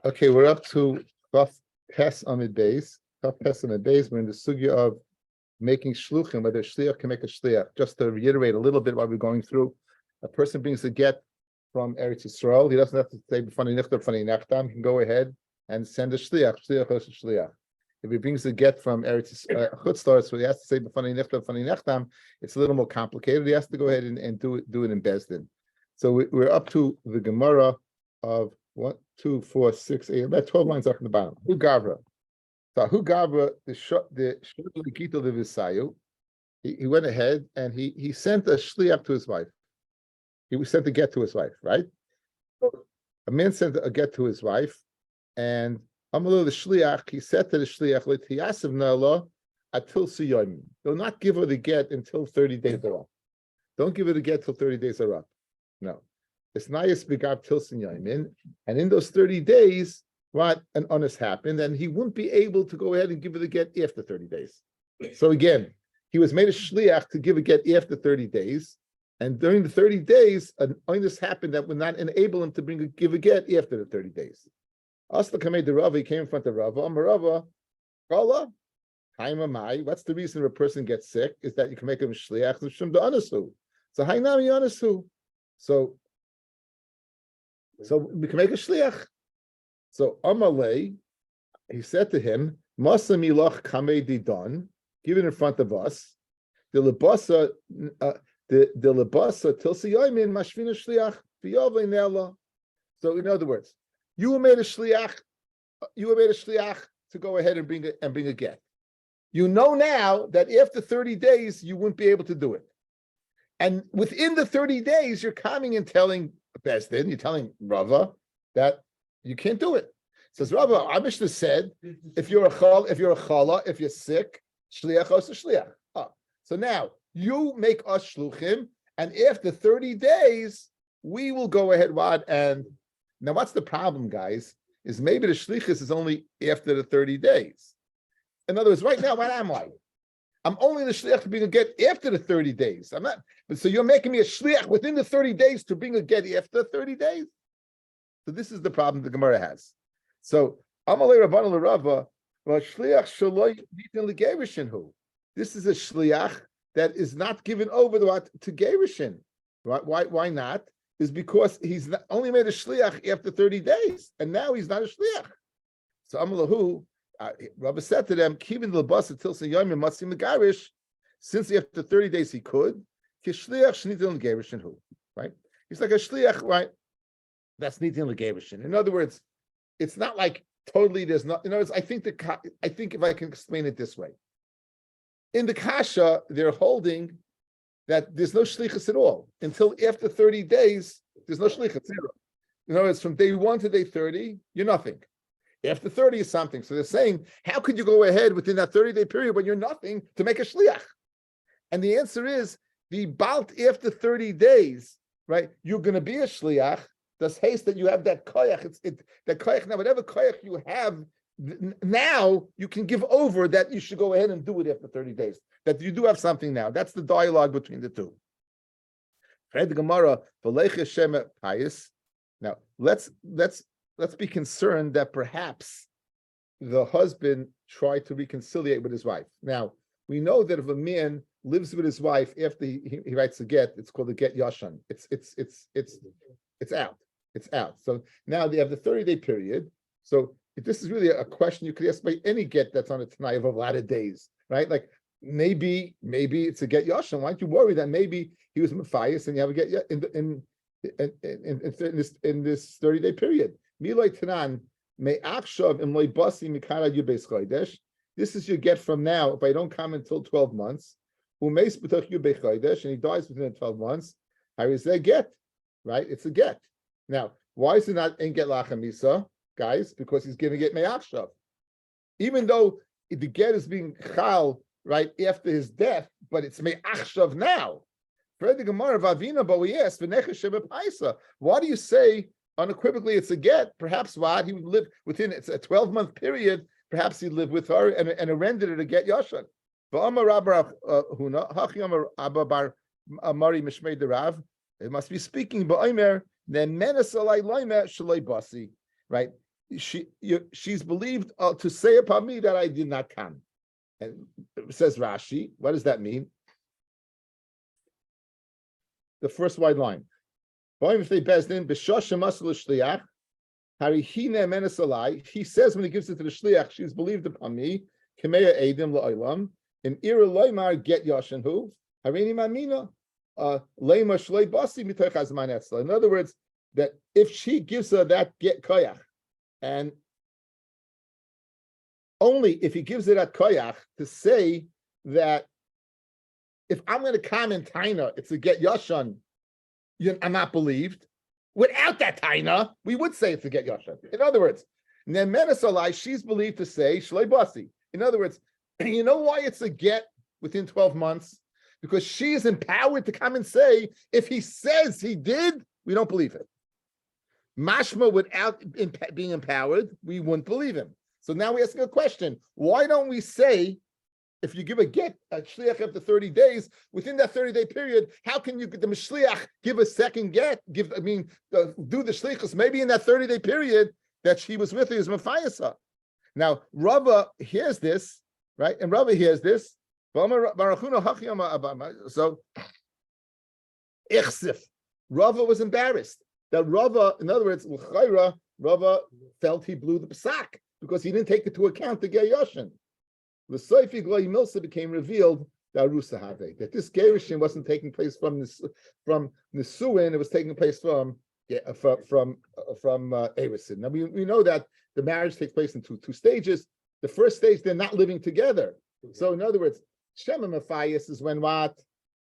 Okay, we're up to Daf Pes Amid Beis. Daf Pes Amid Beis. We're in the sugya of making shluchim, whether a shliach can make a shliach. Just to reiterate a little bit what we're going through, a person brings a get from Eretz Yisrael. He doesn't have to say b'fani nichta b'fani nachtam. He can go ahead and send a shliach. Shliach. If he brings a get from Eretz Chutzlar, so he has to say b'fani nichta b'fani nachtam. It's a little more complicated. He has to go ahead and do it in Bezdin. So we're up to the Gemara of 1, 2, 4, 6, 8, about 12 lines up in the bottom. Who gavra? So who gavra the Gitin the Visayu? He went ahead and he sent a shliach to his wife. He sent a get to his wife, right? A man sent a get to his wife, and Amalu the shliach, he said to the shliach, "L'tiyasav na'ala atil siyom." Do not give her the get until 30 days are up. Don't give her the get till 30 days are up. No. It's nayas begav tilsin yomin, and in those 30 days, what an honest happened, and he wouldn't be able to go ahead and give her the get after 30 days. So again, he was made a shliach to give a get after 30 days, and during the 30 days, an honest happened that would not enable him to give a get after the 30 days. Asla kamei the Rabbi, he came in front of Rava. Rava, Kala, Haimamai. What's the reason a person gets sick? Is that you can make him shliach l'shum the anasu. So Hainami anasu. So we can make a shliach. So Amalei, he said to him, "Masa milach kamei didon, give it in front of us. The lebasa tilsi yomin mashvina shliach v'yovei nela." So in other words, you were made a shliach. You were made a shliach to go ahead and bring a get. You know now that after 30 days you wouldn't be able to do it, and within the 30 days you're coming and telling Bezdin, you're telling Rava that you can't do it. Says Rava, our Mishnah said, if you're a chala, if you're sick, shliach os shliach. So now you make us shluchim, and after 30 days, we will go ahead and now what's the problem, guys? Is maybe the shlichus is only after the 30 days. In other words, right now, what am I? I'm only the shliach to bring a get after the 30 days. I'm not. So you're making me a shliach within the 30 days to bring a get after 30 days. So this is the problem the Gemara has. So Amalei Rabbanu l'Rava, shliach shaloi nitin l'gerishin hu. This is a shliach that is not given over to gerishin. Why not? Is because he's only made a shliach after 30 days, and now he's not a shliach. So Amalahu. Rabbi said to them, "Kivin lebasa tilsa yomim matzim legarish." Since after 30 days he could, kishliach shnitin legarishin hu. Right? He's like a shliach, right? That's nitin legarishin. In other words, it's not like totally. There's not. In other words, I think if I can explain it this way, in the kasha they're holding that there's no shlichus at all until after 30 days. There's no shlichus, zero. In other words, from day 1 to day 30, you're nothing. After 30 is something. So they're saying, how could you go ahead within that 30-day period when you're nothing to make a shliach? And the answer is, the balt after 30 days, right? You're going to be a shliach. Does haste that you have that koyach. That koyach, now whatever koyach you have, now you can give over that you should go ahead and do it after 30 days. That you do have something now. That's the dialogue between the two. Now, let's be concerned that perhaps the husband tried to reconciliate with his wife. Now, we know that if a man lives with his wife after he writes a get, it's called a get yashan. It's out. It's out. So now they have the 30-day period. So if this is really a question you could ask by any get that's on a tanai of a lot of days, right? Like maybe it's a get yashan. Why don't you worry that maybe he was mephias and you have a get in this 30-day period? Miloi Tanan, may Akshav and Basi Mikara Yubes Chodesh. This is your get from now. If I don't come until 12 months, Umeis B'toch Yubes Chodesh, and he dies within 12 months. How is that get? Right? It's a get. Now, why is it not in get lachamisa, guys? Because he's giving it Me'akshav. Even though the get is being chal right after his death, but it's Me'akshav now. Fred the Gemara Vavina, but we asked why do you say unequivocally it's a get? Perhaps what he would live within, it's a 12-month period, perhaps he'd live with her and rendered it a get yashan. It must be speaking, right? she's believed to say upon me that I did not come. And says Rashi, what does that mean? The first wide line. He says when he gives it to the shliach, she's believed upon me. Kemeya edim la'olam. In ira loymar get yashanhu. Harini mamina. Leima shlei basi mitoch hazman etzla. In other words, that if she gives her that get koyach, and only if he gives it at koyach to say that if I'm going to comment taina, it's a get yashan, I'm not believed. Without that taina, we would say it's a get yashan. In other words, Nemenasalai, she's believed to say shlei basi. In other words, you know why it's a get within 12 months? Because she is empowered to come and say, if he says he did, we don't believe it. Mashma, without being empowered, we wouldn't believe him. So now we're asking a question. Why don't we say, if you give a get, a shliach after 30 days, within that 30-day period, how can you, the shliach, give a second get, do the shlichus, maybe in that 30-day period that she was with you is mafayasa. Now, Rabbi hears this, right? And Rabbi hears this. So, Ichsif, Rava was embarrassed. That Rava, in other words, Rava felt he blew the psak because he didn't take into account the Ger Yoshin. The Soifi Gloi Milsa became revealed that this Gerushin wasn't taking place from Nisuin, it was taking place from Erisin. Now we know that the marriage takes place in two stages. The first stage, they're not living together. So in other words, Shema Matthias is when what?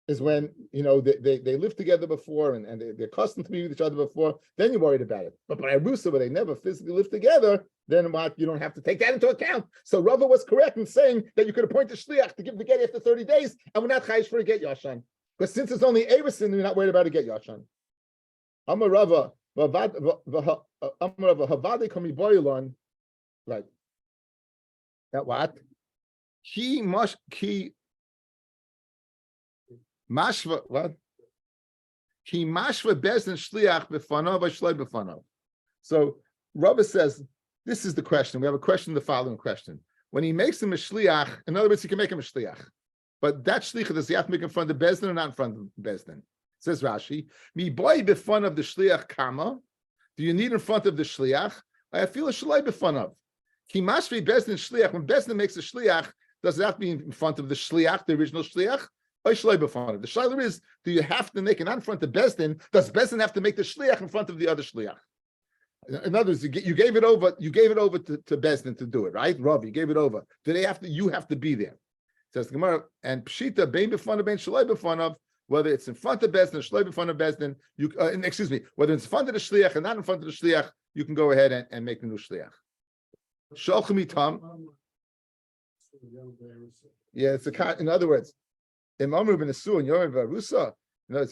Is when, they lived together before and they're accustomed to be with each other before, then you're worried about it. But by Arusa, where they never physically lived together, then what? You don't have to take that into account. So Rava was correct in saying that you could appoint a shliach to give the get after 30 days, and we're not chayish for a get yashan. Because since it's only Erisin, you're not worried about a get yashan. Amar Rava, Havade Kami Boilon, right. That what? Mashva, what? Ki mashva bezdin shliach b'fanav v'shloi b'fanav. So Rabbi says, this is the question. We have a question, the following question. When he makes him a shliach, in other words, he can make him a shliach. But that shliach, does he have to make in front of bezdin or not in front of bezdin? Says Rashi, mi boy b'fanav the shliach kama. Do you need in front of the shliach? I feel a shloi b'fanav. Ki mashvi bezdin shliach. When bezdin makes a shliach, does it have to be in front of the shliach, the original shliach? The shaila is, do you have to make it not in front of Bezdin? Does Bezdin have to make the shliach in front of the other shliach? In other words, you gave it over to Bezdin to do it, right? Rav, you gave it over. Do they have to? You have to be there. Says the Gemara, and Pshita bein b'fanav bein shloi b'fanav, whether it's in front of Bezdin, shloi b'fanav Bezdin, whether it's in front of the shliach and not in front of the shliach, you can go ahead and make the new shliach. Sholchim itam. Yeah, it's a. In other words. In other words,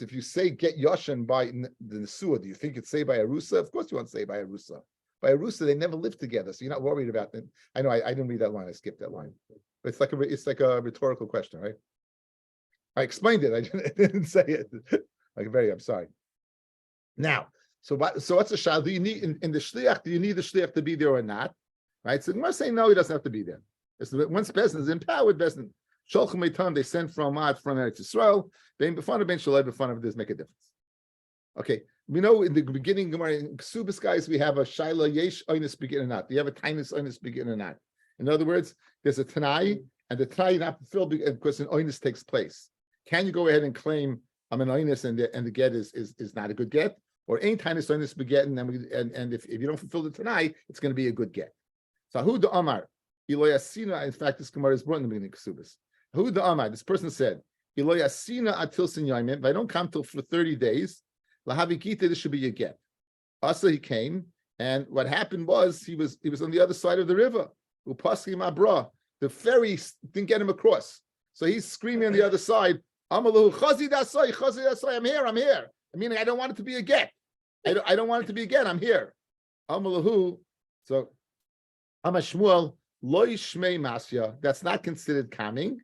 if you say get Yoshan by the Nesua, do you think it's say by Arusa? Of course you want to say by Arusa. By Arusa, they never lived together, so you're not worried about it. I know I didn't read that line, I skipped that line. But it's like a rhetorical question, right? I explained it, I didn't say it. I'm sorry. Now, so what's the shal? Do you need in the shliach, do you need the shliach to be there or not? Right? So we're saying no, he doesn't have to be there. Once Bezdin is empowered, Bezdin. Sholchem Eitan, they sent from Eretz Yisrael. Bein b'fanav, bein shalei b'fanav, does make a difference. Okay, we know in the beginning, in Ksubis guys, we have a Shaila Yesh Oinus begin or not. Do you have a Tainus Oinus begin or not? In other words, there's a Tanai, and the Tanai not fulfilled because an Oinus takes place. Can you go ahead and claim I'm an Oinus and the get is not a good get? Or ain't Tainus Oinus begin, and if you don't fulfill the Tanai, it's going to be a good get. So who the Amar? Eloy Asina, in fact, this Gemara is brought in the beginning of Ksubis. Who the Amar? This person said, Eloy Asina atil sinyaimim, if I don't come till for 30 days, lahavi gita, this should be a get. Also he came, and what happened was he was on the other side of the river. Upaski mabra. The ferry didn't get him across. So he's screaming on the other side, Amalu, chazi dasai, I'm here. I mean, I don't want it to be a get. I don't want it to be a get, I'm here. Amalahu. So Amashmuel, loy shmei masya, that's not considered coming.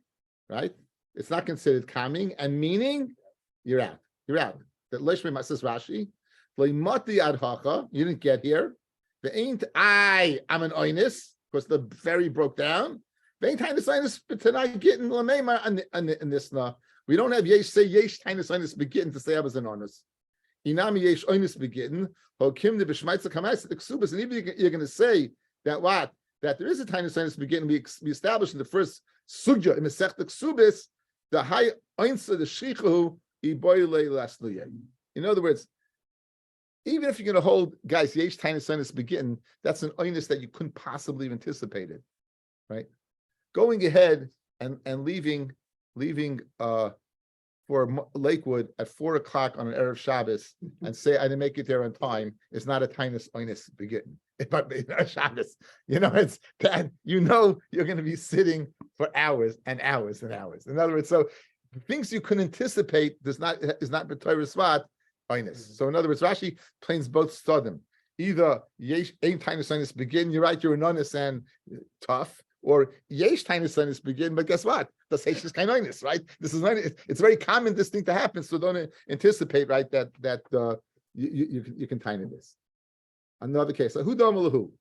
Right? It's not considered coming and meaning you're out. You're out. That says Rashi, you didn't get here. The ain't I'm an oinus because the ferry broke down. The ain't tiny sinus tonight getting lamema in this now. We don't have yesh say yesh tiny sinus begin to say I was an oinus. Inami yesh oinus begin. Hokim the b'shmaitza kamayis the ksubas, and even you're going to say that what that there is a tiny sinus begin. We established in the first sugya in the Masechta Ksubis the high oinsa the shrichu iboyle lasliye. In other words, even if you're going to hold, guys, yesh tiny sinus begin, that's an oinus that you couldn't possibly have anticipated, right? Going ahead and leaving for Lakewood at 4:00 on an Erev Shabbos and say I didn't make it there on time is not a tinus oinus begin. But Shabbos, it's that you're going to be sitting for hours and hours and hours. In other words, so things you couldn't anticipate is not b'Torah svat oinus. So in other words, Rashi plains both stodim. Either yesh aim tinus oinus begin, you're right, you're an oinus and tough. Or yesh tinus oinus begin, but guess what? The yesh is kind oinus, right? This is it's very common this thing to happen, so don't anticipate, right? That you can tiny this. Another case, who damalahu?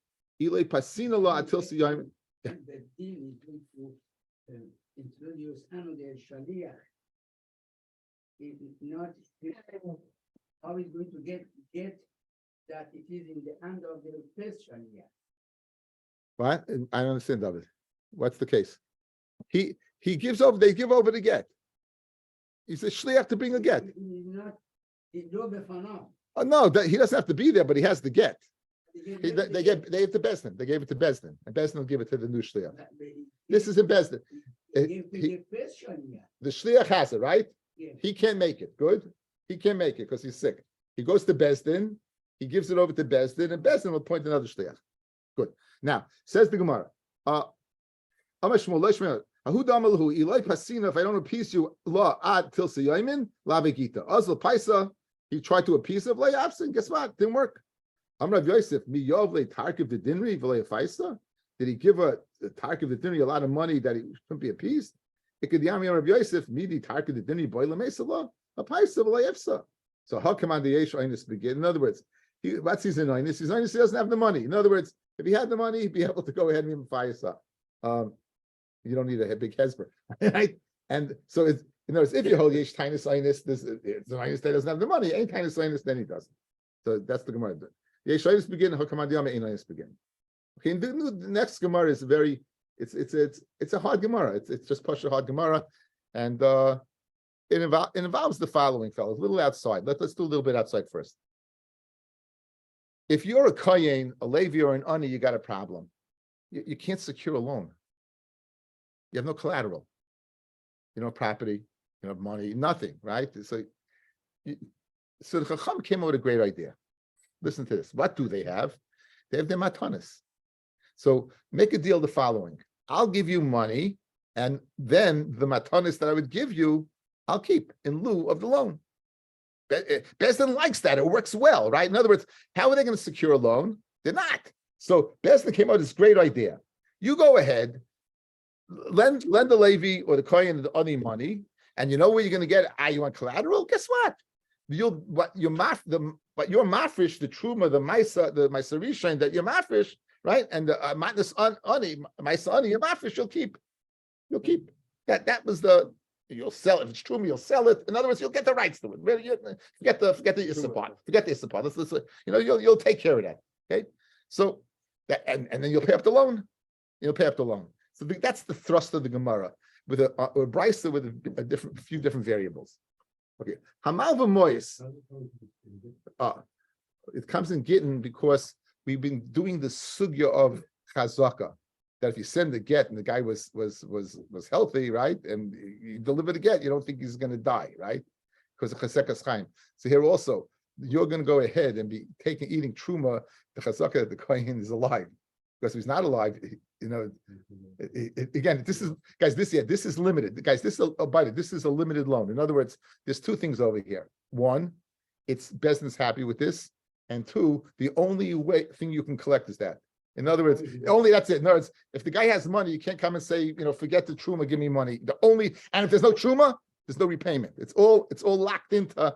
Ilay pasina la atil siyam. The deal is going to introduce another shaliach. It's not how he's going to get that it is in the hand of the first shaliach. What? I don't understand, David. What's the case? He gives over. They give over the get. He's a shliach to bring a get. Oh no, he doesn't have to be there, but he has the get. They gave it to Bezdin. They gave it to Bezdin, and Bezdin will give it to the new shliach. This is in Bezdin. The shliach has it, right? Yeah. He can't make it. Good. He can't make it because he's sick. He goes to Bezdin. He gives it over to Bezdin, and Bezdin will appoint another shliach. Good. Now says the Gemara. If I don't appease you, la ad till siyamin la begita. Azal paisa. He tried to appease of layabsin. Guess what? Didn't work. Amrav Yosef mi yovle tarkiv v'dinri v'leyafaisa. Did he give a tarkiv v'dinri a lot of money that he couldn't be appeased? It could yami Amrav Yosef midi tarkiv v'dinri boy lemesala a paisa v'leyefsa. So how come on the yesh oinus begin? In other words, what's his oinus? His oinus, he doesn't have the money. In other words, if he had the money, he'd be able to go ahead and give him faisa. You don't need a big hezber, right? And so it's. In other words, if you hold yesh tinus oinus, it's an oinus that doesn't have the money. Ain't tinus oinus, then he doesn't. So that's the Gemara. Yesh oinus begin. Hakamad yama ain't oinus begin. Okay, and the next Gemara is very. It's a hard Gemara. It's just push a hard Gemara, and it involves the following, fellas. A little outside. Let's do a little bit outside first. If you're a Kayin, a Levi, or an Ani, you got a problem. You can't secure a loan. You have no collateral. You know, property. You know, money, nothing, right? So the Chacham came up with a great idea. Listen to this. What do they have? They have their matanis. So make a deal the following. I'll give you money, and then the matanis that I would give you, I'll keep in lieu of the loan. Bezdin likes that. It works well, right? In other words, how are they going to secure a loan? They're not. So Bezdin came out with this great idea. You go ahead, lend the Levi or the Kohen the Ani money, and you know where you're going to get. You want collateral? Guess what? Your mafresh, the truma, the maisa rishon that you're mafresh, right? And the matnas ani, maisa ani, your mafresh, you'll keep. That was the. You'll sell it. If it's truma, you'll sell it. In other words, you'll get the rights to it. Forget the Issapar. Forget the Issapar. You'll take care of that. Okay. So that and then you'll pay up the loan. You'll pay up the loan. So that's the thrust of the Gemara with a brisa with a few different variables. Okay, Hamal v'mois. It comes in Gitin because we've been doing the sugya of chazaka. That if you send a get and the guy was healthy, right, and you deliver the get, you don't think he's going to die, right? Because of chasekas chaim. So here also, you're going to go ahead and be eating truma the chazaka that the kohen is alive. Because if he's not alive, again, this is guys. This is limited, guys. This is a limited loan. In other words, there's two things over here. One, it's Bezdin's happy with this, and two, the only thing you can collect is that. In other words, only that's it. In other words, if the guy has money, you can't come and say, forget the truma, give me money. And if there's no truma, There's no repayment. It's all locked into.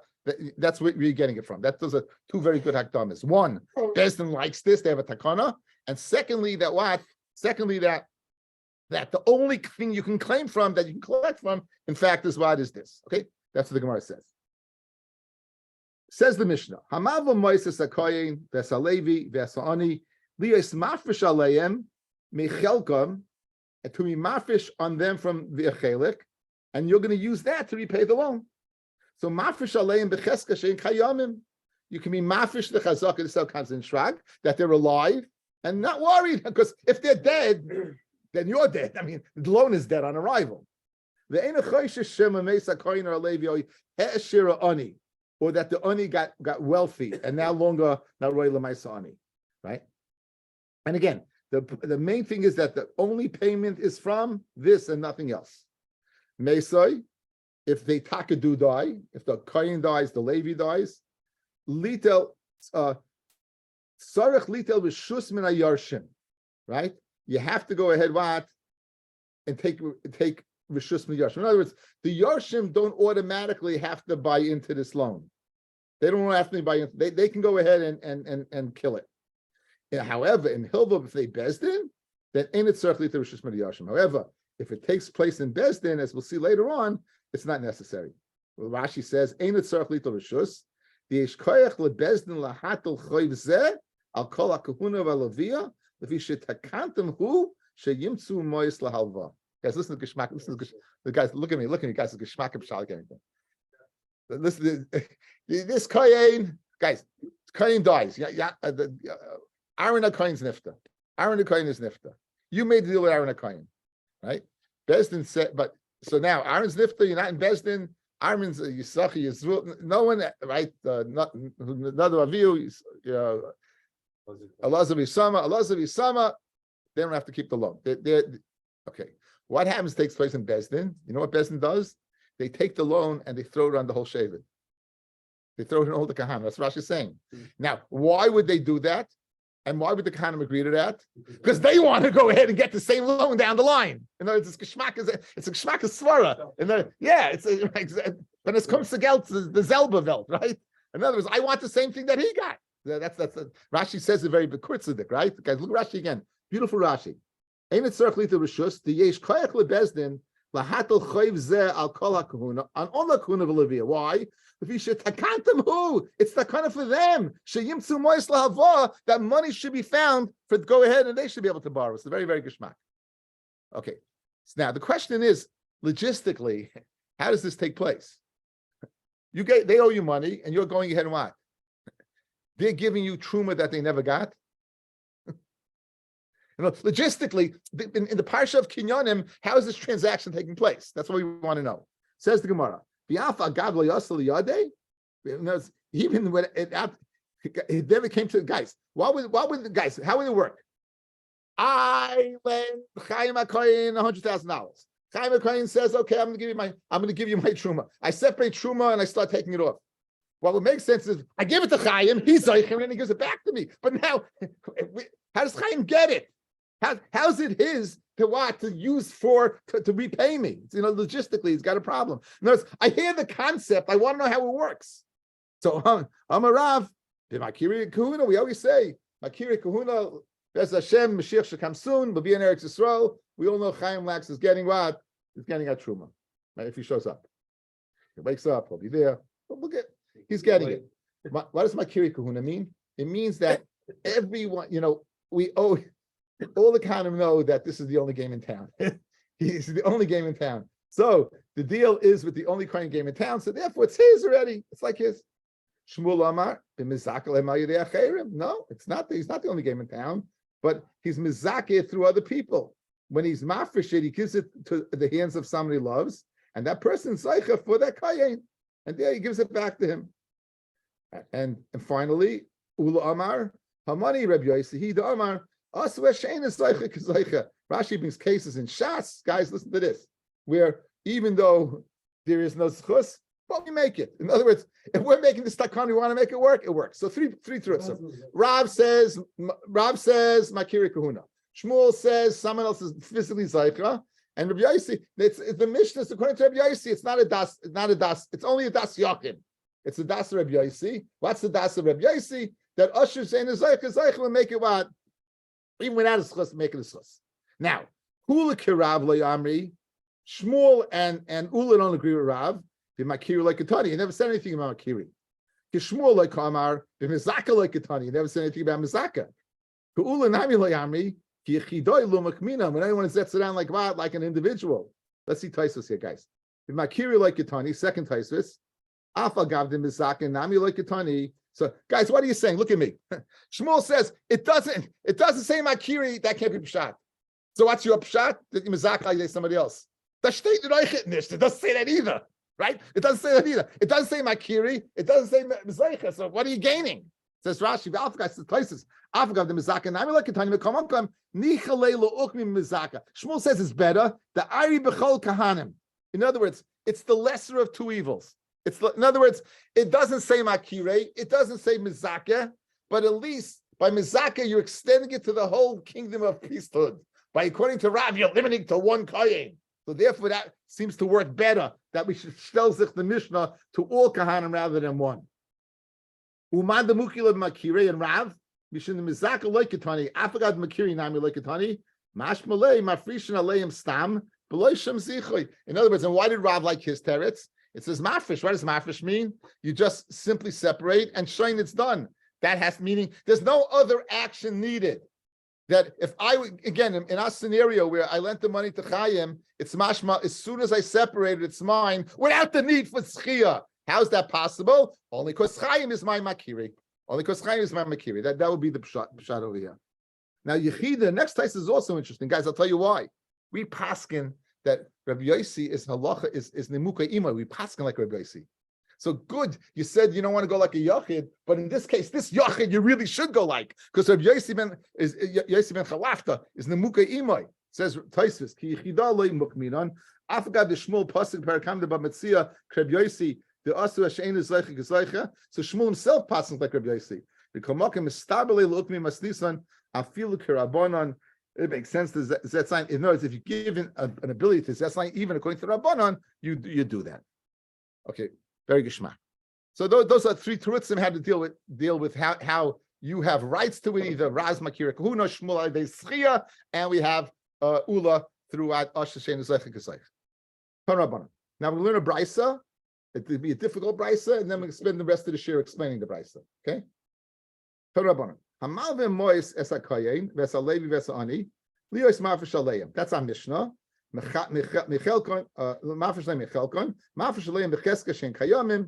That's where you're getting it from. Those are two very good hakdamas. One, Bezdin likes this; they have a takana, and secondly, that the only thing you can claim from, that you can collect from, in fact, is what is this? Okay, that's what the Gemara says. Says the Mishnah, Hamava Moises Akoyin Vesalevi Vesani Lios Mafresh Aleim Mechelkom, to be mafresh on them from the Achelik, and you're going to use that to repay the loan. So mafresh Aleim Becheska Shein Chayamim, you can be mafresh the Chazaka to sell constant shrag that they're alive and not worried, because if they're dead, then you're dead. I mean, the loan is dead on arrival. The or that the ani got wealthy and now longer not roy lemaisa ani, right? And again, the main thing is that the only payment is from this and nothing else. Mesoi, if they takadu die, if the kohen dies, the Levi dies, litel sarich litel b'shus min hayarshim, right? You have to go ahead and take rishus min yarshim. In other words, the yarshim don't automatically have to buy into this loan. They don't have to buy into. They can go ahead and kill it. However, in Hilva, if they bezdin, then ain't it certainly to rishus min yarshim. However, if it takes place in bezdin, as we'll see later on, it's not necessary. Well, Rashi says, ain't it certainly to rishus. The ishkoyach lebezdin lahatel choyv zeh al kol hakahuna v'alavia. If you should takantam who sheyimtzu mois lahalva. Guys, listen to Geshmak. Listen to the guys. Look at me. Guys. Geshmak b'shal anything. Listen, this kohen, guys. Kohen dies. Aaron HaKohen's nifta. Aaron HaKohen is nifta. You made the deal with Aaron HaKohen, right? Bezdin said, but so now Aaron's nifta. You're not in Bezdin. Aaron's Yisachi Yisrael. No one, right? Another Avihu. Allah Isama, they don't have to keep the loan. Okay. What happens takes place in Bezdin. You know what Bezdin does? They take the loan and they throw it on the whole Shevet. They throw it in all the Kahana. That's what Rashi's saying. Now, why would they do that? And why would the Kahanim agree to that? Because they want to go ahead and get the same loan down the line. In other words, it's a Geshmak Svara. When it comes to Geld, the Zelba Welt, right? In other words, I want the same thing that he got. That's Rashi says it very bekurtzadik, right? Guys, look at Rashi again. Beautiful Rashi. Ain't it certainly to rishus? The yesh koyach lebezdin lahatel choyv zeh al kol hakahuna on all hakahuna v'levia. Why? If you should takantam who? It's takana for them. Sheyimtzu mois lahava, that money should be found for go ahead and they should be able to borrow. It's a very very geshmak. Okay. So now the question is logistically, how does this take place? They owe you money and you're going ahead and what? They're giving you truma that they never got. Logistically, in the parsha of Kinyonim, how is this transaction taking place? That's what we want to know. Says the Gemara. Even when it never came to guys. How would it work? I lend Chaim HaKohen $100,000. Chaim HaKohen says, "Okay, I'm going to give you my truma." I separate truma and I start taking it off. Well, what makes sense is I give it to Chaim, he's Zeichim, and then he gives it back to me. But now, how does Chaim get it? How's it his to use to repay me? Logistically, he's got a problem. In other words, I hear the concept, I want to know how it works. So I'm a Rav, Makiri Kahuna, we always say, Makiri Kahuna, Bez Hashem, Mashiach shall come soon, but be in Eretz Yisrael. We all know Chaim Lax is getting what? He's getting a truma. Right? If he shows up. He wakes up, he'll be there. But look at he's getting it. What does Makiri Kahuna mean? It means that everyone, we owe, all the Kahanim know that this is the only game in town. He's the only game in town. So the deal is with the only Kohen game in town. So therefore it's his already. It's like his. Shmuel Amar, no, it's not. He's not the only game in town, but he's mizakeh through other people. When he's mafresh it, he gives it to the hands of somebody he loves, and that person's zeicha for that Kohen. And there he gives it back to him. And finally, Ula Amar, Hamani Rabbi Yossi, the Amar, Rashi brings cases in Shas. Guys, listen to this. Where even though there is no zchus, but we make it. In other words, if we're making this takon, we want to make it work, it works. So three truths. Rav says Makiri Kahuna. Shmuel says someone else is physically Zaycha, And Rabbi Yossi, it's the Mishnah. According to Rabbi Yossi, it's not a das. It's not a das. It's only a das Yochid. It's a das of Rabbi Yossi. What's the das of Rabbi Yossi? That Usher saying is Zeich will make it what? Even without a schus, make it a schus. Now, Hula Kirav Amri, Shmuel and Ula don't agree with Rav. The Makiri like Katani. He never said anything about Makiri. Kishmuel like Kamar, the Mizaka like Katani. He never said anything about Mizaka. Ula Nami like Amri. When anyone sets it down like what, like an individual. Let's see Taisus here, guys. If Makiri like Katani, second Taisus, Afa Gavdim Mizaka, Nami like Katani. So, guys, what are you saying? Look at me. Shmuel says it doesn't say Makiri. That can't be pshat. So, what's your pshat? That Mizaka is somebody else. It doesn't say that either, right? It doesn't say that either. It doesn't say Makiri. It doesn't say Mizaka. So, what are you gaining? Says Rashi, the places. Shmuel says it's better. The Ari Bechol Kahanim. In other words, it's the lesser of two evils. In other words, it doesn't say Makire, it doesn't say Mizaka, but at least by Mizaka you're extending it to the whole kingdom of priesthood. By according to Rav, you're limiting to one Kayin. So therefore, that seems to work better. That we should stelzich the Mishnah to all Kahanim rather than one. Umad the Mukila Makire and Rav, Mishin the Mizaka Loikatani, Afagad Makiri Nami Loikatani, Mash Malay, Mafrishan Aleim Stam, Beloisham Zichoy. In other words, and why did Rav like his teretz? It says mafresh. What does mafresh mean? You just simply separate and shine it's done. That has meaning. There's no other action needed. That if again, in our scenario where I lent the money to Chaim, it's mashma, as soon as I separate it, it's mine, without the need for tzchiyah. How's that possible? Only because Chaim is my makiri. That would be the pshat over here. Now, Yechida, the next place is also interesting. Guys, I'll tell you why. We paskin that Rabbi Yossi is halacha, is nemuka ima. We paskin like Rabbi Yossi. So good, you said you don't want to go like a yachid, but in this case, this yachid you really should go like, because Rabbi Yossi ben Chalafta is nemuka ima. Says Taisus, ki yichida lo mukminan, afgad the Shmuel pasuk parakam de b'metzia Rabbi Yossi the asu hashein is leicha gezleicha. So Shmuel himself passes like Rabbi Yossi. The komakim estabele lookmi masnisan afilu kerabonon. It makes sense to Zetzain. In other words, if you give an ability to Zetzain, even according to Rabbanon, you do that. Okay, very gishma. So those are three terutzim how to deal with how you have rights to it, either Raz Makira Kahuna, Shmuel Adei Schia, and we have Ula throughout Ashashen Zechik Zech. Now we learn a brisa. It will be a difficult brisa, and then we spend the rest of the shir explaining the brisa. Okay? Hamal v'mois es hakayin v'es alevi v'es ani lios mafresh aleim. That's our Mishnah. Michelkon mafresh aleim michelkon mafresh aleim b'cheska shen kayamim.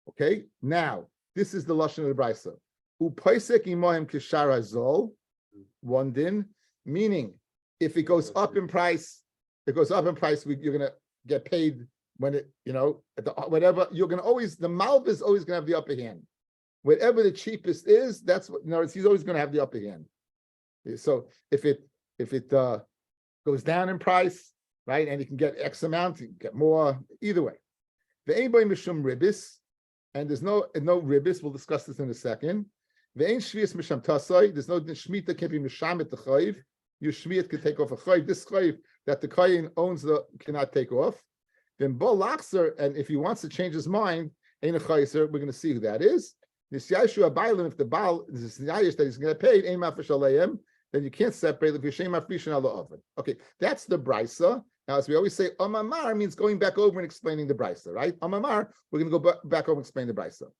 Okay. Now this is the lashon of the brisa. Upaisek imohim kishar azol. One din, meaning if it goes up in price, you're going to get paid when it, whatever you're going to always, the malv is always going to have the upper hand. Whatever the cheapest is, that's what, he's always going to have the upper hand. So if it goes down in price, right, and you can get X amount, you can get more, either way. The ain't mishum ribis, and there's no ribis. We'll discuss this in a second. The ain't shvius misham tasai. There's no shmita can be misham at the chayiv. Your shmiyat can take off a chayiv. This chayiv that the kayin owns cannot take off. Then bo lachzer, and if he wants to change his mind, ain't a chayiser. We're going to see who that is. This yashu abaylim, if the baal is yayish that he's going to pay ain't mafresh aleim, then you can't separate if you're shem mafrishin ala oven. Okay, that's the brisa. Now, as we always say, amamar means going back over and explaining the brisa, right? Amamar, we're going to go back over and explain the brisa.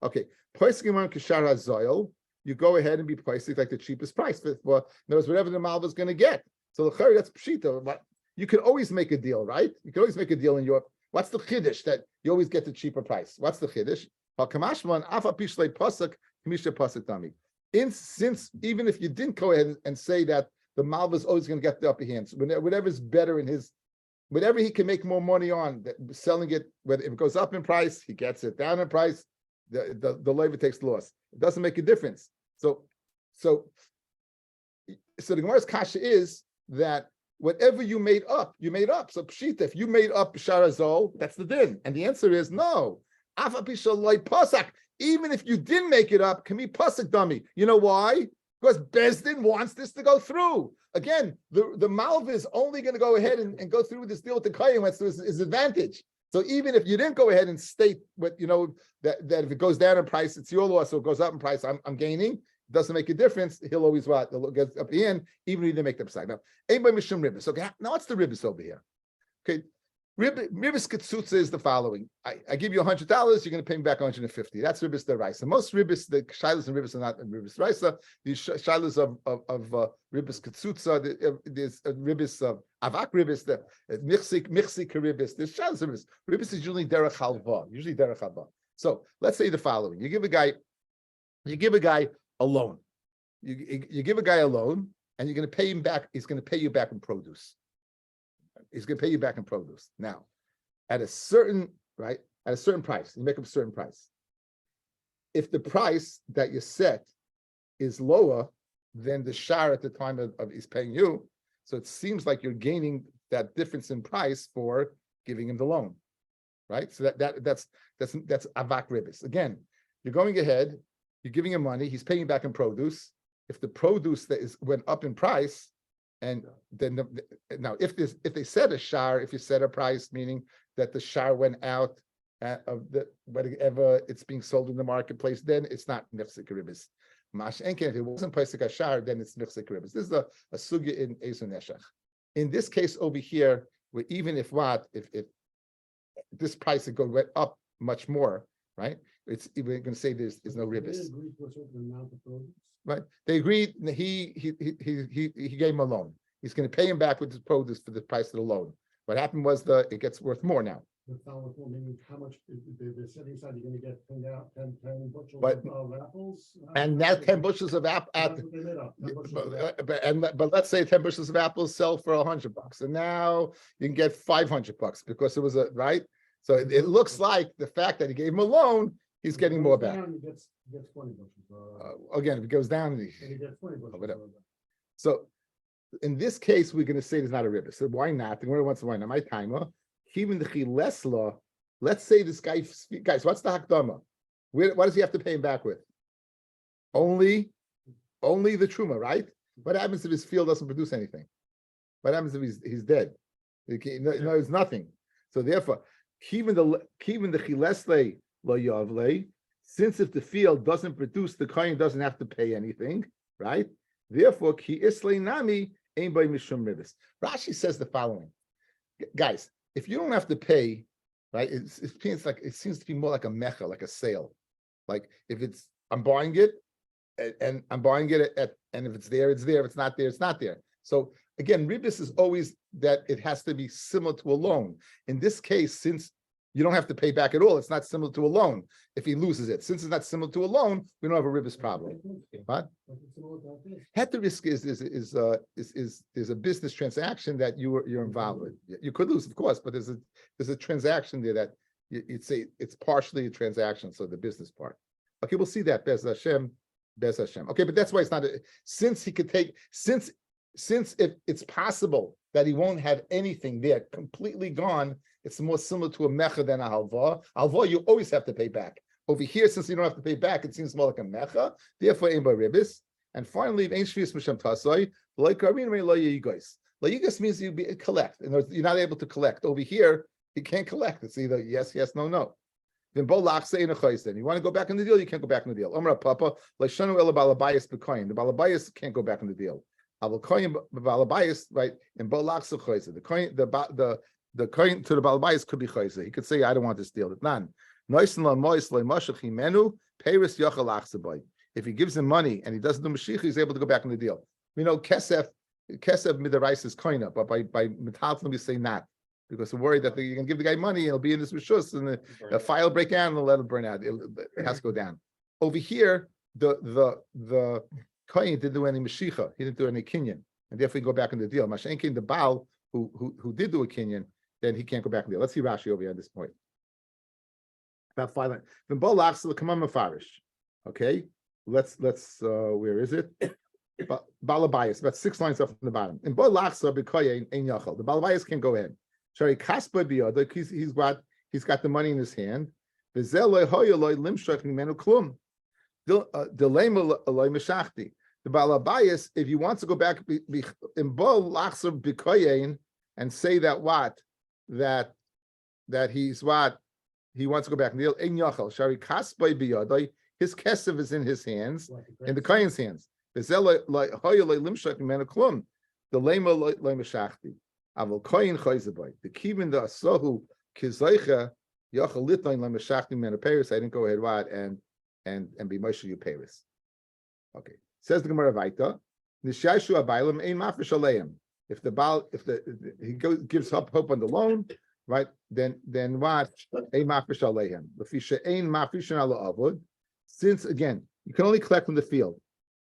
Okay, poiskim kishar hazoil. You go ahead and be pricing like the cheapest price for in other words, whatever the malva is going to get. So the that's pshita. You can always make a deal, right? You can always make a deal in your. What's the chiddush that you always get the cheaper price? What's the chiddush? Since even if you didn't go ahead and say that the malva is always going to get the upper hand, so whatever's better in his, whatever he can make more money on, selling it, whether if it goes up in price, he gets it down in price, the labor takes the loss. It doesn't make a difference. So the Gemara's kasha is that whatever you made up. So pshita, if you made up sharazol, that's the din. And the answer is no. Even if you didn't make it up, can be pasuk dummy. You know why? Because Bezdin wants this to go through. Again, the Malva is only going to go ahead and go through with this deal with the Kohen to his advantage. So even if you didn't go ahead and state what that if it goes down in price, it's your loss, so it goes up in price, I'm gaining. It doesn't make a difference. He'll always He'll get up the end, even if he didn't make the psak. Now, anybody mishum ribbis. Okay, now what's the ribbis over here? Okay, ribbis ketzutza is the following: I give you $100, you're going to pay me back 150. That's ribbis deraisa. Most ribbis, the shilas and ribbis are not ribbis deraisa. These shilas of ribbis ketzutza, there's ribbis of avak ribbis, the mixik ribbis. There's shilas ribbis. Ribbis is usually derech halva. So let's say the following: you give a guy a loan. You give a guy a loan, and you're going to pay him back. He's going to pay you back in produce. He's going to pay you back in produce. Now, at a certain price, you make up a certain price. If the price that you set is lower than the shar at the time of he's paying you, so it seems like you're gaining that difference in price for giving him the loan, right? So that's avak ribis. Again, you're going ahead, you're giving him money, he's paying you back in produce. If the produce went up in price, and then now if they set a shar, if you set a price, meaning that the shar went out of whatever it's being sold in the marketplace, then it's not nefsek ribis. Mash enken, if it wasn't priced like a shar, then it's nefsek ribis. This is a sugya in Ezu Neshach. In this case over here, where even if this price went up much more, right? We're going to say there's no ribis. Right? They agreed. He gave him a loan. He's going to pay him back with his produce for the price of the loan. What happened was it gets worth more now. How much they're setting aside? You're going to get 10 bushels of apples, and now 10 bushels of apples. But let's say 10 bushels of apples sell for $100, and now you can get $500 because it was right. So it looks like the fact that he gave him a loan, he's getting more back. He gets 20 bushels. Again, if it goes down, he gets 20 bushels. So in this case, we're going to say there's not a ribbis. So why not? And what's why not? My timer. Even the chilesla. Let's say this guys. What's the hakdama? What does he have to pay him back with? Only the truma, right? What happens if his field doesn't produce anything? What happens if he's dead? There's nothing. So therefore, even the chilesle lo yavle. Since if the field doesn't produce, the kohen doesn't have to pay anything, right? Therefore, ki islay nami ein by mishum ribis. Rashi says the following, guys. If you don't have to pay, right? It seems to be more like a mecha, like a sale. Like if I'm buying it, and I'm buying it and if it's there, it's there. If it's not there, it's not there. So again, ribis is always that it has to be similar to a loan. In this case, since you don't have to pay back at all, it's not similar to a loan. If he loses it, since it's not similar to a loan, we don't have a ribis problem. What? The risk is there's a business transaction that you're involved with. You could lose, of course, but there's a transaction there that you'd say it's partially a transaction, so the business part. Okay, we'll see that. Bez Hashem. Okay, but that's why it's not since if it's possible that he won't have anything there completely gone, it's more similar to a mecha than a halva. Halva, you always have to pay back. Over here, since you don't have to pay back, it seems more like a mecha. Therefore, ein by ribis. And finally, ein shvius m'shem tasoi, lo yikarin lo yigos. Lo yigos means you collect. In other words, you're not able to collect. Over here, you can't collect. It's either yes, no. Then bo lachse in a chaysen. You want to go back in the deal, you can't go back in the deal. Omra papa, leishanu ela balabayis b'koyin. The balabayis can't go back in the deal. Avol koyin balabayis, right? And bo lachse chaysen. The coin to the balabayis could be chayse. He could say, I don't want this deal. None. If he gives him money and he doesn't do mashiach, he's able to go back in the deal. We know kesef midarais is koina, but by metalton we say not, because we're worried that you're going to give the guy money and he'll be in this rishus and the fire will break down and let it burn out. It has to go down. Over here, the kohen didn't do any mashiach. He didn't do any kinyan, and therefore he go back in the deal. Mashenkin the baal who did do a kinyan, then he can't go back in the deal. Let's see Rashi over here at this point. About 5 lines. Okay, let's where is it? Balabayas, about 6 lines up from the bottom. In Bolachsa b'koyin ein yachal. The balabayas can go ahead. Shari kaspa biyada. He's got the money in his hand. V'zel loy hoya loy limshach mimenu klum. Delema loy meshachti. The Balabayas, if he wants to go back in Bol Lachser Bikoyen and say that what? That he's what? He wants to go back. His kesef is in his hands, in the Kohen's hands. The lema meshachti. Avol Kohen chayzaboy. The kivin the asohu kizaycha yachal litnoin lemeshachti menaperis. I didn't go ahead what and be Moshe Yuperis. Okay. Says the Gemara Vaita. Nishashu abaylam ein mafresh aleim. If he gives up hope on the loan, right? Then what? Ein mafresh aleim. Lefisha ein mafresh ala avod. Since again you can only collect from the field,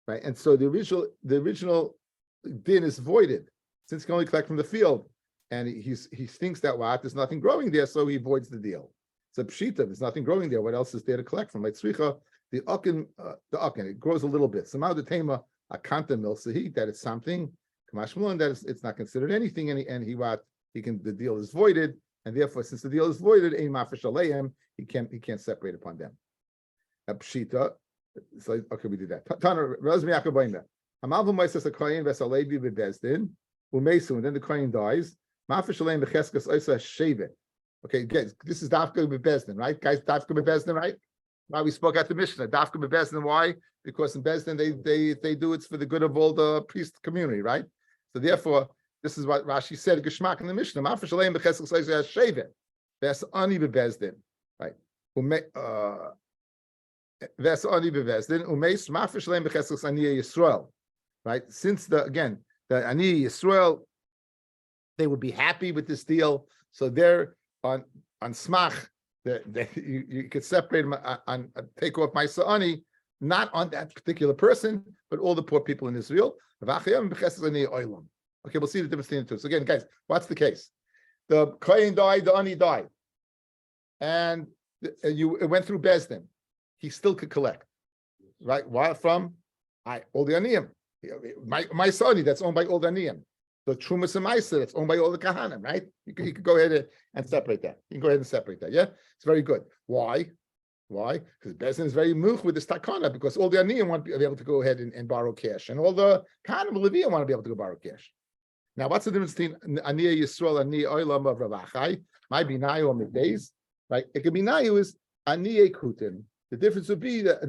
right? And so the original din is voided since you can only collect from the field, and he thinks that what there's nothing growing there, so he voids the deal. So pshita, there's nothing growing there. What else is there to collect from? Like tzricha, the akin, it grows a little bit. Somehow the tema akanta milsahi, that it's something kamashmulan that it's not considered anything, and the deal is voided, and therefore since the deal is voided, ein mafresh aleim, he can't separate upon them. Pshita, so okay, we did that. Tana Razmi Akabayna. Amavu Moises a Kohen Vesalebi bebezdin umesu, and then the Kohen dies. Mafresh aleim becheskas oisa shevet. Okay, guys, this is Dafka bebezdin, right? Guys, Dafka bebezdin, right? Now we spoke at the Mishnah. Dafka bebezdin. Why? Because in Bezdin they do it for the good of all the priest community, right? So therefore, this is what Rashi said. Geshmak in the Mishnah. Mafresh aleim becheskas oisa shevet. Ves ani bebezdin, right? Ves ani bebezdin umeis mafresh aleim becheskas ani Yisrael. Right? Since the Ani Yisrael, they would be happy with this deal. So they're on smach, you could separate them on take off my Sa'ani, not on that particular person, but all the poor people in Israel. Okay, we'll see the difference between the two. So again, guys, what's the case? The Kohen died, the Ani died. And it went through Bezdin. He still could collect. Right? Why from? All the Aniyim. My son, that's owned by all the Aniyim. The Trumas and Maisa, that's owned by all the Kahanim, right? You could go ahead and separate that. You can go ahead and separate that, yeah? It's very good. Why? Because Bezdin is very much with this takana, because all the Aniyim want to be able to go ahead and borrow cash, and all the Kahanim and Leviyim want to be able to go borrow cash. Now, what's the difference between Aniyah Yisrael and Aniyah Olam of Ravachai? My Binayu on middays, right? It could be Nayu is Aniyah Kutim. The difference would be the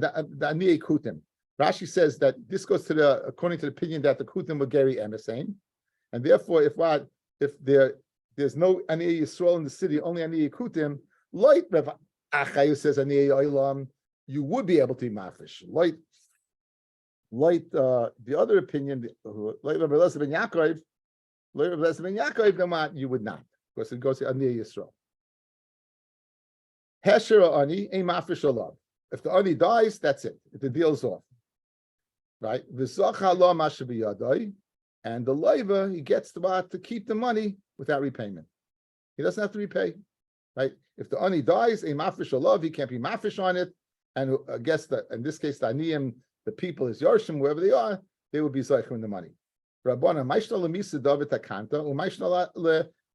Aniyah Kutim. Rashi says that this goes to according to the opinion that the Kutim were Gary Emerson, and therefore, if there's no Aniyah Yisrael in the city, only Aniyah Kutim, like Rav Achayu says Aniyah Olam, you would be able to be mafish. Like the other opinion, like Rabbi ben Yaakov, then what you would not, because it goes to Aniyah Yisrael. Hesher Ani a mafish alav. If the Ani dies, that's it. If the deal's off. Right? And the leiva, he gets to keep the money without repayment. He doesn't have to repay. Right? If the ani dies, a mafish alav, he can't be mafish on it. And I guess that in this case, the aniyim, the people is yarshim, wherever they are, they will be zeicher in the money. Rabbana, maishna lemisa david takanta, umaishna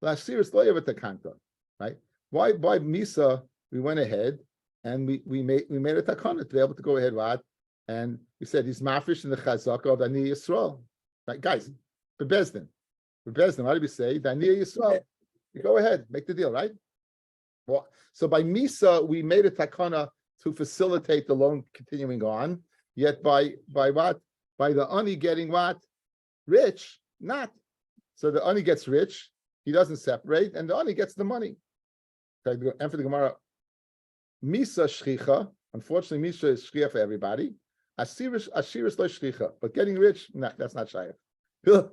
lasiris loyavet takanta. Right? Why by misa we went ahead and we made a takana to be able to go ahead, right? And we said he's mafish in the chazaka of Aniyah Yisrael. Right, guys, Bebezdin. Bebezdin, what did we say? The Aniyah Yisrael. You go ahead, make the deal, right? Well, so by Misa, we made a takana to facilitate the loan continuing on. Yet by what? By the Ani getting what? Rich, not. So the Ani gets rich, he doesn't separate, and the Ani gets the money. Okay, and for the Gemara, Misa shchicha. Unfortunately, Misa is shchicha for everybody. Ashiris lo shchicha, but getting rich, no, that's not shaykh. Rabbanon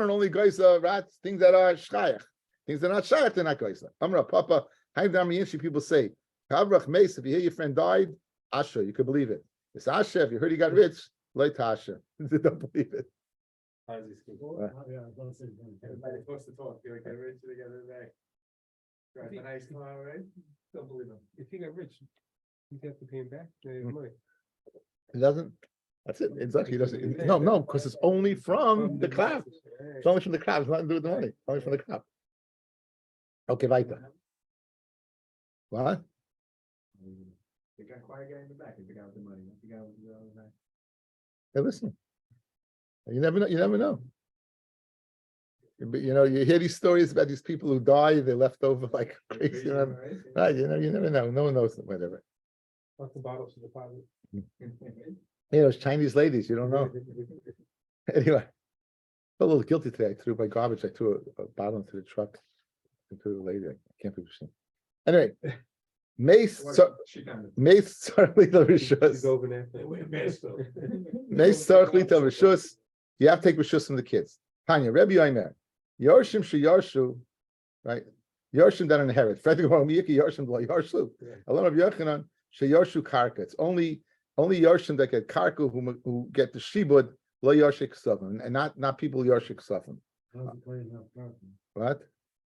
only goes rats things that are shaykh. Things that are not shaykh, they're not goes. Amra Papa, people say, Kavrach Mace, if you hear your friend died, Asha, you could believe it. It's Asha, if you heard he got rich, Leit Asha. Don't believe it. Yeah, don't say Everybody supposed to talk. You're like, get rich together today. Drive a nice car, right? Don't believe him. If he got rich, he'd have to pay him back. They have money. He doesn't. That's it. Exactly. He doesn't. No, because it's only from the cloud. It's only from the cloud. It's nothing to do with the money. It's only from the cloud. Okay, weiter. What? The guy, quiet guy in the back, is the guy with the money, not the guy with the back. Hey, listen. You never know. You never know. But you hear these stories about these people who die, they're left over like crazy. Right? You never know. No one knows whatever. Off the bottles to deposit. Those Chinese ladies, you don't know. Anyway, I felt a little guilty today. I threw my garbage. I threw a bottle into the truck. And threw the lady. I can't believe she. Anyway, Mace certainly the She's rishus. over there. Mace certainly the rishus. You have to take rishus from the kids. Tanya, Rabbi Yomer, Yorshim sheyarshu, right? Yorshim that inherit. Fredrik Hormiyaki Yorshim lo yarshu. Alon of Yochanan sheyarshu karka. It's only Yorshim that get karka who get the shibud lo yarshik sufim, and not people yarshik sufim. What?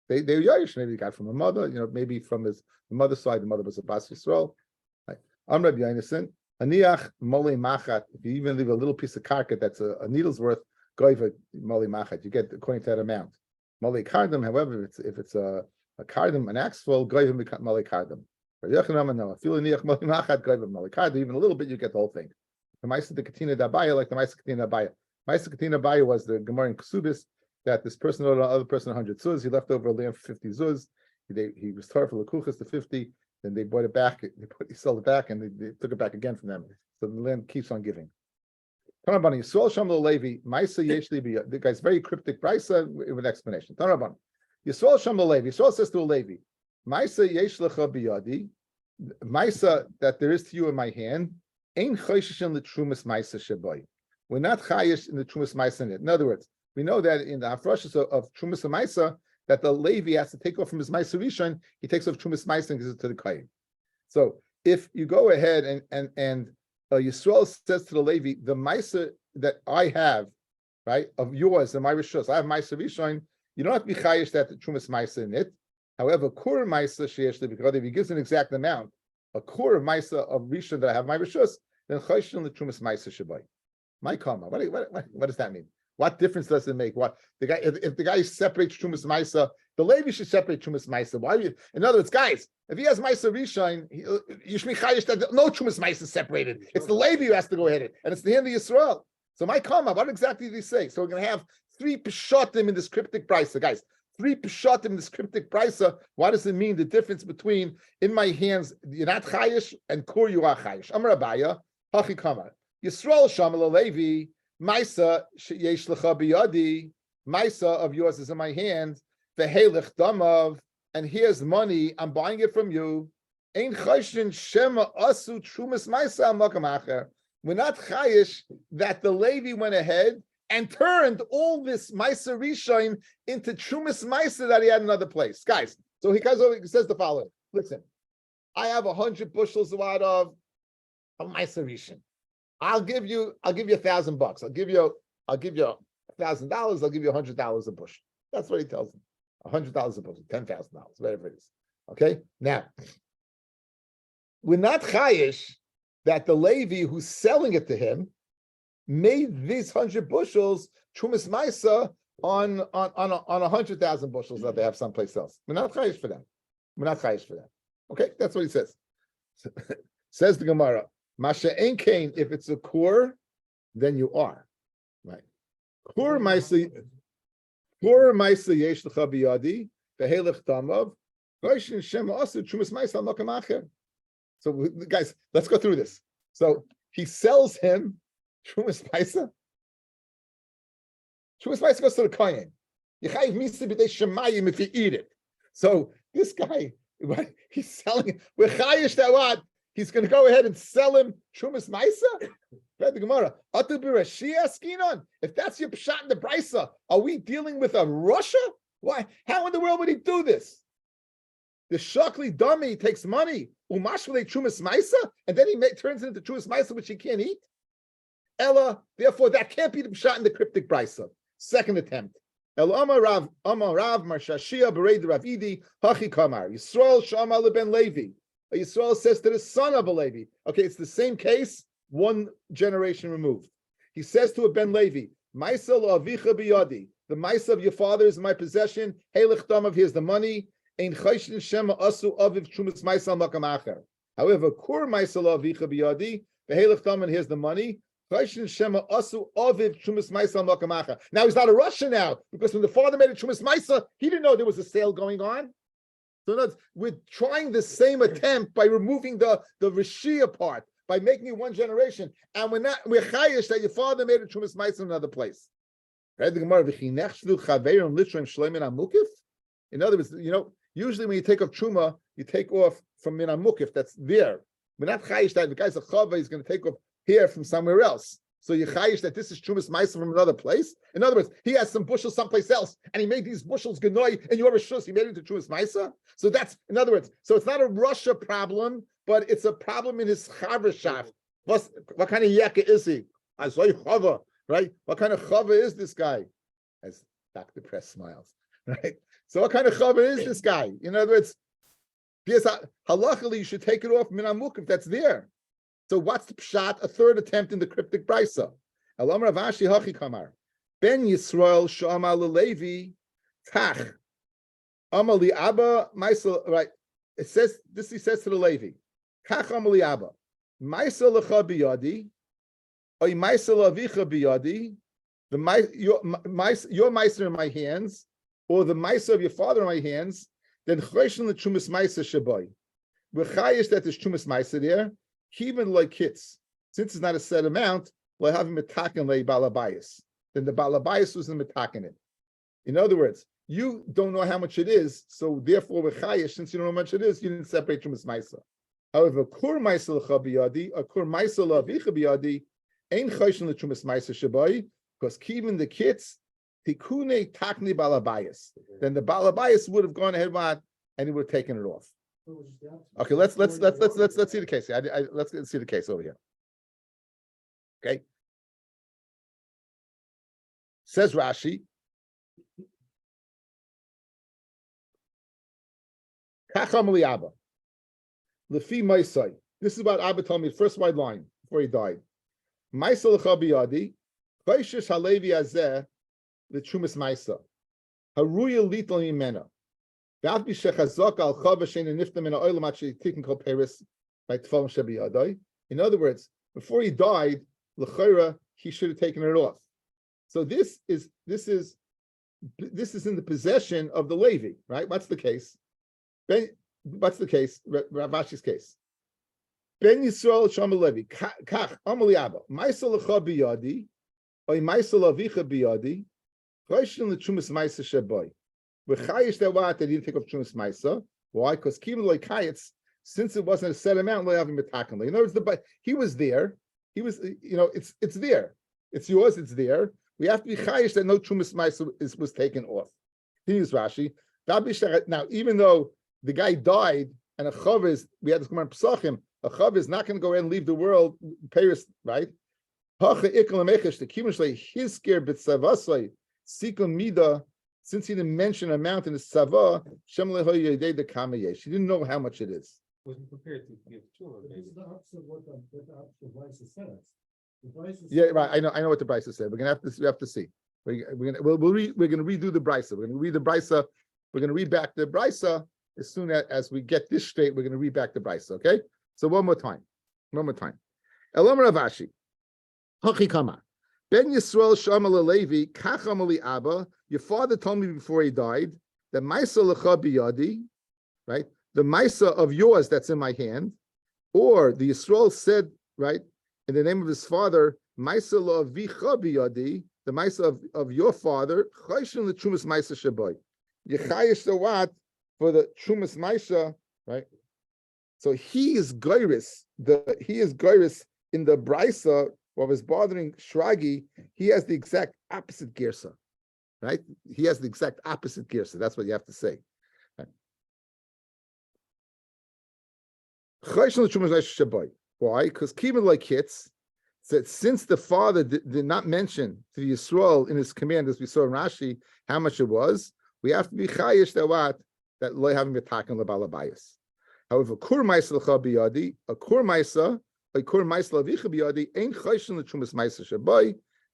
They Yairish, maybe got from a mother, maybe from the mother's side, the mother was a Bas Yisrael. Right. I'm Rabbi Yonason. Aniach mole machat. If you even leave a little piece of carpet that's a needle's worth, goiva mole machat. You get according to that amount. Mole kardam, however, if it's a kardam, an axful, goiva mole kardam. No, if you aniach mole machat, goiva mole kardam, even a little bit, you get the whole thing. The Maisa de Katina Dabaya, like the Maisa Katina Dabaya. Maisa Katina Dabaya was the Gemara in Ksubis, that this person owed another person 100 zuz. He left over a lamb for 50 zuz. He was tar for lakuchas to 50. Then they bought it back. He sold it back, and they took it back again from them. So the land keeps on giving. Tanabani Yisrael Shamlo Levi Maisa Yeshli. The guy's very cryptic. Brisa with an explanation. Tanabani Yisrael Shamlo Levi. Yisrael says to a Levi, Maisa Yeshlecha biyadi. Maisa that there is to you in my hand. Ein chayshish in the trumas Maisa shaboy. We're not chayish in the trumas Maisa in it. In other words, we know that in the Hafrashas of Trumas Maisa, that the Levi has to take off from his Maisa Rishon, he takes off Trumas Maisa and gives it to the Kohen. So if you go ahead and Yisrael says to the Levi, the Maisa that I have, right, of yours and my Rishos, I have Maisa Rishon, you don't have to be chayish that the Trumas Maisa in it. However, Kur Maisa sheyesh because if he gives an exact amount, a Kur of Maisa of Rishon that I have my Rishos, then chayish in the Trumas Maisa shabai. My karma. What does that mean? What difference does it make? What the guy if the guy separates Trumas Maisa, the Levi should separate Trumas Maisa. Why? In other words, guys, if he has Maisa Rishon, you should be chayish that no Trumas Maisa is separated. It's the Levi who has to go ahead and it's the hand of Yisrael. So my karma, what exactly did he say? So we're going to have 3 peshatim in this cryptic brisa, guys. 3 peshatim in this cryptic brisa. What does it mean? The difference between in my hands you're not chayish and kur you are chayish. Amar Abaya, hachi kamar Yisrael shamal Levi. Maisa yesh lecha biyadi, Maisa of yours is in my hand. Vehelech damav, and here's money. I'm buying it from you. Ein chayshin shema asu trumas Maisa al makam acher. We're not chayish that the Levi went ahead and turned all this Maisa Rishon into trumas Maisa that he had in another place, guys. So he comes over. He says the following: listen, I have 100 bushels out of Maisa Rishon. I'll give you $1,000. I'll give you $1,000. I'll give you $100 a bushel. That's what he tells them. $100 a bushel, $10,000, whatever it is. Okay. Now, we're not chayish that the Levi who's selling it to him made these 100 bushels trumas Maisa on 100,000 bushels that they have someplace else. We're not chayish for that. Okay, that's what he says. Says the Gemara. Masha ein kain, if it's a kur, then you are. Right. Kur Maisa yesh lecha biyadi, vehelech tamav, goyshin shema asu trumas Maisa al makam acher. So guys, let's go through this. So he sells him trumas Maisa. Trumas Maisa goes to the kohen. Yechayiv misa b'dei shemayim if you eat it. So this guy, right, he's selling it. We're chayish that what? He's going to go ahead and sell him Trumas Maisa? Read the Gemara. If that's your pshat in the brisa, are we dealing with a Russia? Why? How in the world would he do this? The shakli dummy takes money, umashvele Trumas Maisa, and then he turns it into Trumas Maisa, which he can't eat. Ella, therefore, that can't be the pshat in the cryptic brisa. Second attempt. El Amar Rav Marshashia Bereid Rav Idi Hachi Kamar Yisrael Shama LeBen Levi. Yisrael says to the son of a Levi. Okay, it's the same case, one generation removed. He says to a Ben Levi, Maisa la'avicha biyadi. The Maisa of your father is my possession. Hey lechdamav, here's the money. Ein chayshin shema asu aviv trumas Maisa al makam acher. However, kur ma'aseh avicha biyadi, v'helech daman, here's the money. Now he's not a Russian now, because when the father made a Trumas Maisa, he didn't know there was a sale going on. So in other words, we're trying the same attempt by removing the Rishia part, by making it one generation, and we're chayish that your father made a Trumas Maisa in another place. In other words, usually when you take off Truma, you take off from Min HaMukif, that's there. We're not chayish that the guy's a chava, he's going to take off here from somewhere else. So you chayish that this is Trumas Maisa from another place. In other words, he has some bushels someplace else, and he made these bushels genoi, and you have a shus, he made it into Trumas Maisa. So that's, in other words, so it's not a Russia problem, but it's a problem in his chavershaft. What kind of yaka is he? Azoy chava, right? What kind of chava is this guy? As Dr. Press smiles, right? So what kind of chava is this guy? In other words, halachically, you should take it off Min HaMukif, that's there. So what's the pshat? A third attempt in the cryptic brisa. Elam Rav Ashi hachi kamar. Ben Yisrael shama lelevi tach. Amali Abba Maisel. Right. It says this. He says to the Levi. Kach Amali Abba. Maisel lecha biyadi. Oy Maisel avicha biyadi. Your Meiser in my hands, or the Meiser of your father in my hands. Then choishin the Trumas Meiser shaboy. We're chayish that there's Trumas Meiser there. Even like hits, since it's not a set amount, we'll have him mitaken le balabayas. Then the balabayas was in mitaken it. In other words, you don't know how much it is, so therefore with chayish, since you don't know how much it is, you didn't separate from his maisa. However, kur maisa l'chabiyadi, or kur maisa l'avichabiyadi, ain't chayish the trumas maisa shabai, because even the kids, tikune takni balabayas. Then the balabayas would have gone ahead and he would have taken it off. Okay, let's see the case. Let's see the case over here. Okay, says Rashi. Kachamli Abba, lefi Maisai. This is what Abba told me. The first wide line before he died. Maisa l'chabiyadi, chayshish halevi azeh l'chumas Maisa. Haruya litol imena. In other words, before he died, l'chayra, he should have taken it off. So this is in the possession of the Levi, right? What's the case? What's the case? Rav Ashi's case. Ben Yisrael Shama Levi, Kach Amali Abba, Maisa l'cha biyadi, or Maisa l'avicha biyadi, Chayshin l'chumas Maisa shaboy. We're chayish that they didn't take off Trumas Maisa. Why? Because Kivin like Kayetz, since it wasn't a set amount, they have him mitaken. In other words, he was there. He was, it's there. It's yours. It's there. We have to be chayish that no Trumas Maisa was taken off. Continues Rashi. Now, even though the guy died and a chav is, we had to come on Pesachim, a chav is not going to go ahead and leave the world, Paris, right? Since he didn't mention an amount in the Sava, she didn't know how much it is. Wasn't prepared to give to her. This is the opposite of what the Bryce says. The Bryce Yeah, right. I know what the Brisa said. We're gonna have to. We have to see. We're gonna redo the Brisa. We're gonna read the Brisa. We're gonna read back the Brisa as soon as we get this straight. We're gonna read back the Brisa. Okay. So one more time. Elam Rav Ashi. Hachi kama. Ben Yisrael Shama Levi Kachamali Abba. Your father told me before he died that Maisa Lecha Biyadi, right? The Maisa of yours that's in my hand, or the Yisrael said, right, in the name of his father, Maisa Le'avicha Biyadi, the Maisa of your father, Chayshin the Trumas Maisa Shaboy. Yechayish the what for the Trumas Maisa, right? So he is Gairis, in the Brisa. What was bothering Shragi, he has the exact opposite girsa, right? He has the exact opposite girsa. That's what you have to say. Right? Why? Because Kivin like hits said since the father did not mention to the Yisrael in his command, as we saw in Rashi, how much it was, we have to be chayish that lo having betaken lebalabayas. However, kur ma'isa l'chabiyadi, a kur ma'isa. The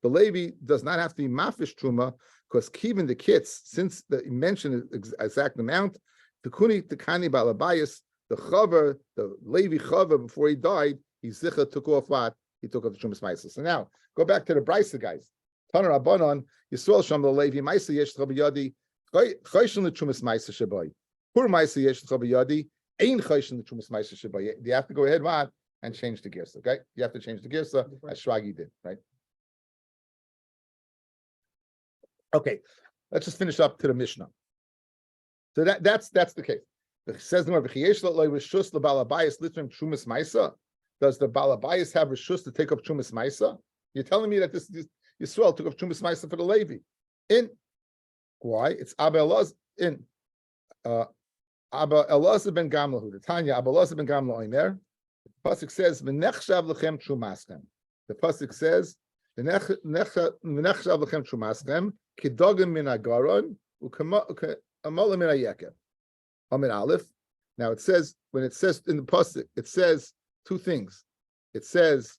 Levi does not have to be mafish truma because even the kits, since the mentioned exact amount, the kuni tekani balabayas, the chaver, the Levi chaver, before he died, he zicha took off what? He took off the Trumas Maisa. So now, go back to the Brisa, guys. Taner Rabbanon, Yisrael Sham Levi Maisa Yesh Chabiyadi, Chayshin the Trumas Maisa Shabai. Pur Maisa Yesh Chabiyadi, Ein Chayshin the Trumas Maisa Shabai. You have to go ahead, what? And change the girsa, okay? You have to change the girsa, as Shwagi did, right? Okay, let's just finish up to the Mishnah. So that's the case. It says the Trumas Maisa. Does the Balabayas have rishus to take up Trumas Maisa? You're telling me that this Yisrael took up Trumas Maisa for the Levi. In why? It's Abba Elaz in Abba Elazar ben Gamlahu. The Tanya Abba Elazar ben Gamla Omer. The pasuk says V'nechshav lechem trumaschem. The pasuk says V'nechshav lechem trumaschem kidogim min agaron u'kamolim min hayeker. Amid Aleph. Now it says, when it says in the pasuk, it says two things. It says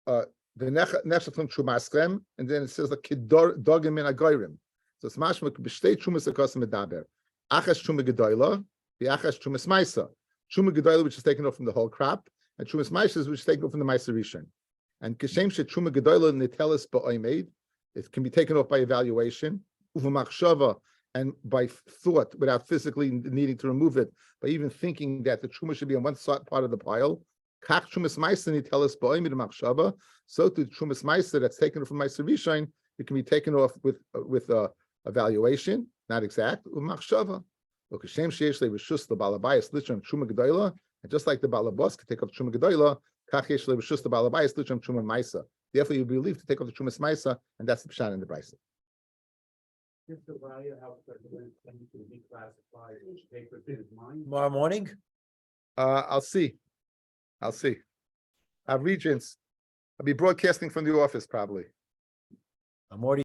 the nechshav trumaschem, and then it says like kidogim min agorim. So it's mashma b'shtei trumas akosim medaber. Achas truma gedoyla, the achas trumas maisa. Truma gedoyla, which is taken off from the whole crop, and trumas maisa, which is taken off from the maisa rishon. And kishem she truma gedoyla nitelis ba'oimed, it can be taken off by evaluation, uvamachshava, and by thought, without physically needing to remove it, by even thinking that the truma should be on one part of the pile. Kach trumas maisa nitelis ba'oimed machshava. So to trumas maisa that's taken from maisa rishon, it can be taken off with evaluation, not exact. Umachshava. And just like the balabas can take off truma gedoyla, therefore you believe to take off the trumas maisa, and that's the pshat in the brisa. Tomorrow morning? I'll see. I have regents. I'll be broadcasting from the office probably. I'm already